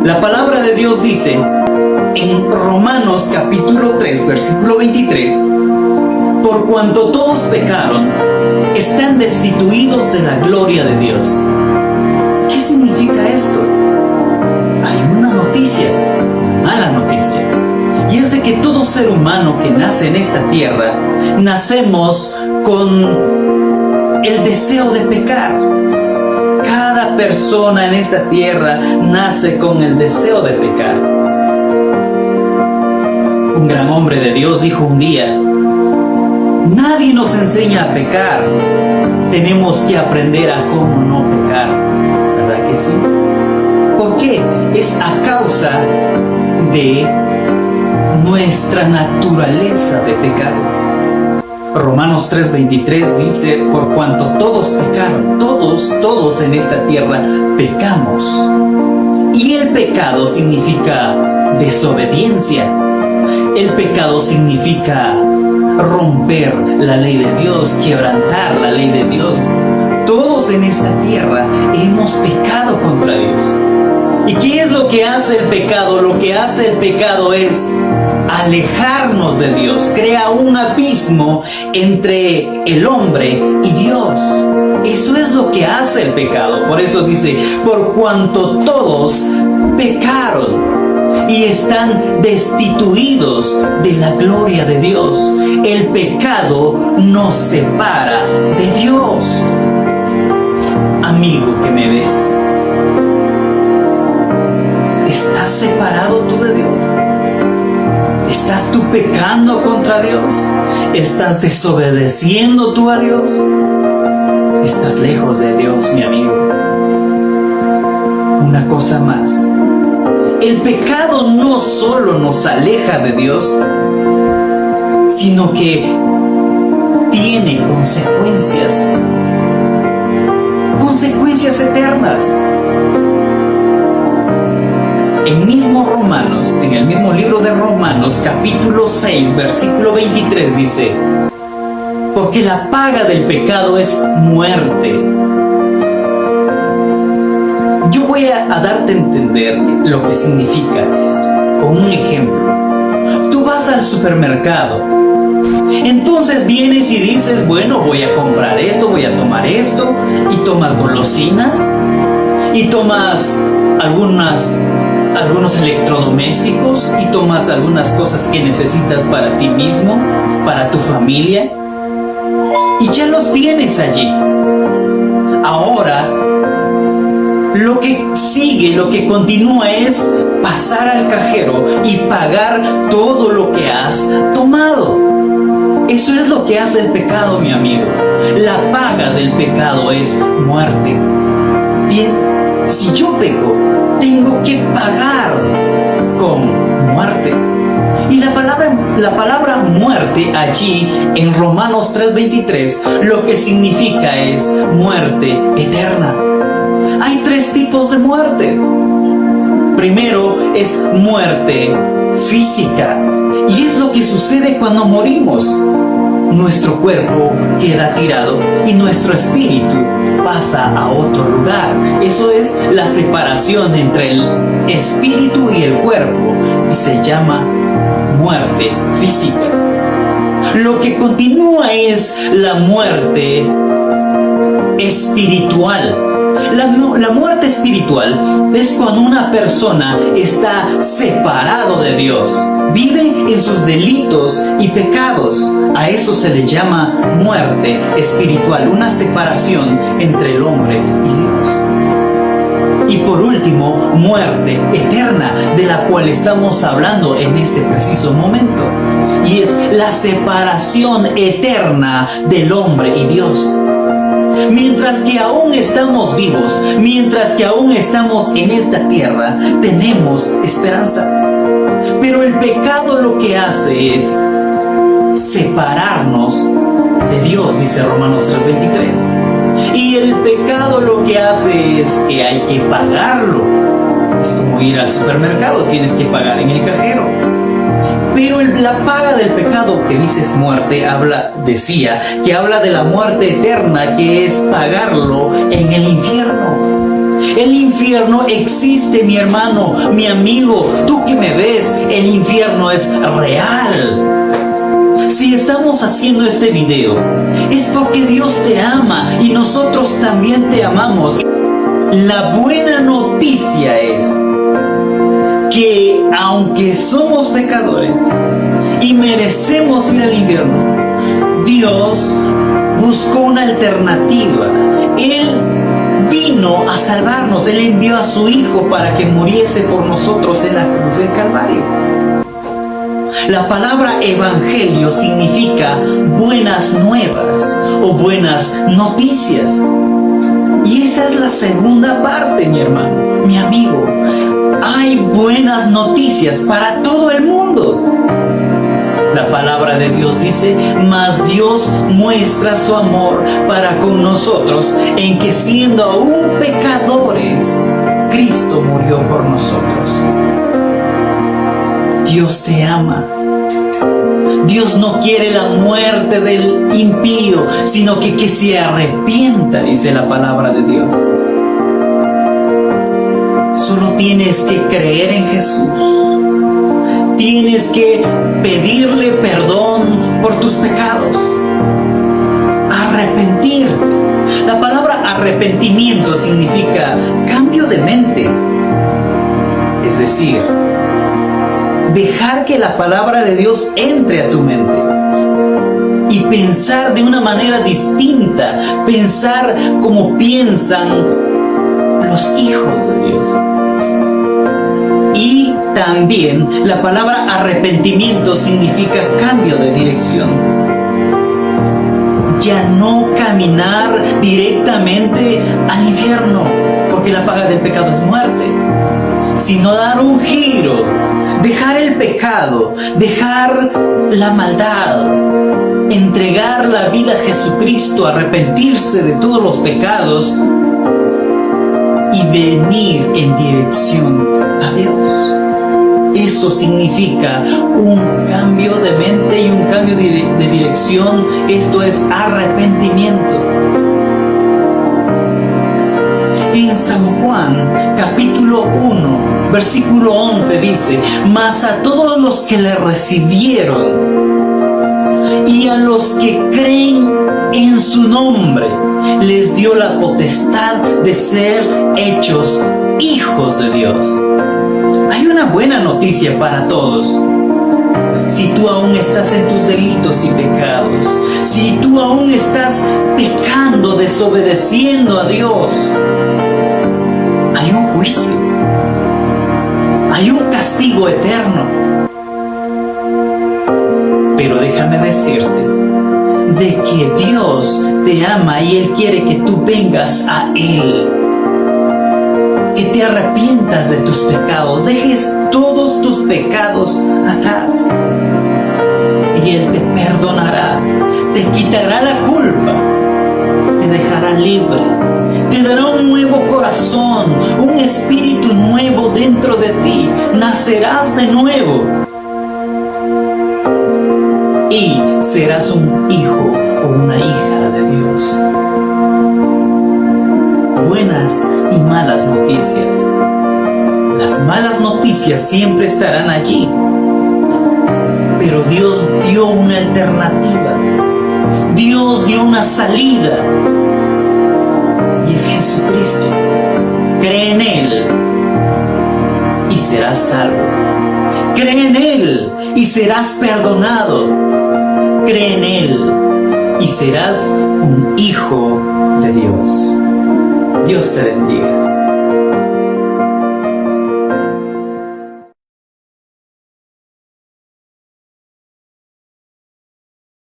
La palabra de Dios dice en Romanos capítulo 3, versículo 23, por cuanto todos pecaron, están destituidos de la gloria de Dios. ¿Qué significa esto? Hay una noticia, mala noticia, y es de que todo ser humano que nace en esta tierra, nacemos con el deseo de pecar. Cada persona en esta tierra nace con el deseo de pecar. Un gran hombre de Dios dijo un día: nadie nos enseña a pecar, tenemos que aprender a cómo no pecar. ¿Verdad que sí? ¿Por qué? Es a causa de nuestra naturaleza de pecado. Romanos 3:23 dice: por cuanto todos pecaron, todos en esta tierra pecamos. Y el pecado significa desobediencia. El pecado significa romper la ley de Dios, quebrantar la ley de Dios. Todos en esta tierra hemos pecado contra Dios. ¿Y qué es lo que hace el pecado? Lo que hace el pecado es alejarnos de Dios, crea un abismo entre el hombre y Dios. Eso es lo que hace el pecado. Por eso dice: por cuanto todos pecaron y están destituidos de la gloria de Dios. El pecado nos separa de Dios. Amigo que me ves, ¿estás separado tú de Dios? ¿Estás tú pecando contra Dios? ¿Estás desobedeciendo tú a Dios? Estás lejos de Dios, mi amigo. Una cosa más: el pecado no solo nos aleja de Dios, sino que tiene consecuencias eternas. En el mismo libro de Romanos, capítulo 6, versículo 23 dice: porque la paga del pecado es muerte. Yo voy a darte a entender lo que significa esto con un ejemplo. Tú vas al supermercado, entonces vienes y dices: bueno, voy a comprar esto, voy a tomar esto, y tomas golosinas, y tomas algunos electrodomésticos, y tomas algunas cosas que necesitas para ti mismo, para tu familia, y ya los tienes allí. Ahora, lo que sigue, lo que continúa es pasar al cajero y pagar todo lo que has tomado. Eso es lo que hace el pecado, mi amigo. La paga del pecado es muerte. Bien, si yo peco, tengo que pagar con muerte. Y la palabra muerte allí en Romanos 3:23 lo que significa es muerte eterna. Hay tres tipos de muerte. Primero es muerte física, y es lo que sucede cuando morimos. Nuestro cuerpo queda tirado y nuestro espíritu pasa a otro lugar. Eso es la separación entre el espíritu y el cuerpo, y se llama muerte física. Lo que continúa es la muerte espiritual. La muerte espiritual es cuando una persona está separado de Dios, vive en sus delitos y pecados. A eso se le llama muerte espiritual, una separación entre el hombre y Dios. Y por último, muerte eterna, de la cual estamos hablando en este preciso momento, y es la separación eterna del hombre y Dios. Mientras que aún estamos vivos, mientras que aún estamos en esta tierra, tenemos esperanza. Pero el pecado lo que hace es separarnos de Dios, dice Romanos 3:23. Y el pecado lo que hace es que hay que pagarlo. Es como ir al supermercado, tienes que pagar en el cajero. Pero la paga del pecado que dices muerte, decía, que habla de la muerte eterna, que es pagarlo en el infierno. El infierno existe, mi hermano, mi amigo, tú que me ves, el infierno es real. Si estamos haciendo este video, es porque Dios te ama y nosotros también te amamos. La buena noticia es que aunque somos pecadores y merecemos ir al infierno, Dios buscó una alternativa. Él vino a salvarnos. Él envió a su Hijo para que muriese por nosotros en la cruz del Calvario. La palabra evangelio significa buenas nuevas o buenas noticias. Y esa es la segunda parte, mi hermano, mi amigo. Hay buenas noticias para todo el mundo. La palabra de Dios dice, mas Dios muestra su amor para con nosotros en que siendo aún pecadores, Cristo murió por nosotros. Dios te ama. Dios no quiere la muerte del impío, sino que se arrepienta, dice la palabra de Dios. Solo tienes que creer en Jesús. Tienes que pedirle perdón por tus pecados. Arrepentirte. La palabra arrepentimiento significa cambio de mente. Es decir, dejar que la palabra de Dios entre a tu mente y pensar de una manera distinta, pensar como piensan los hijos de Dios. Y también la palabra arrepentimiento significa cambio de dirección. Ya no caminar directamente al infierno, porque la paga del pecado es muerte, sino dar un giro, dejar el pecado, dejar la maldad, entregar la vida a Jesucristo, arrepentirse de todos los pecados y venir en dirección a Dios. Eso significa un cambio de mente y un cambio de dirección. Esto es arrepentimiento. En San Juan, capítulo 1, versículo 11 dice, mas a todos los que le recibieron y a los que creen en su nombre, les dio la potestad de ser hechos hijos de Dios. Hay una buena noticia para todos. Si tú aún estás en tus delitos y pecados, si tú aún estás pecando, desobedeciendo a Dios, hay un juicio, hay un castigo eterno. Pero déjame decirte de que Dios te ama y Él quiere que tú vengas a Él, que te arrepientas de tus pecados, dejes todos tus pecados atrás y Él te perdonará, te quitará la culpa, te dejará libre, te dará un nuevo corazón, un espíritu nuevo dentro de ti, nacerás de nuevo y serás un hijo o una hija de Dios. Buenas y malas noticias. Las malas noticias siempre estarán allí, pero Dios dio una alternativa. Dios dio una salida y es Jesucristo. Cree en Él y serás salvo. Cree en Él y serás perdonado. Cree en Él y serás un hijo de Dios. Dios te bendiga.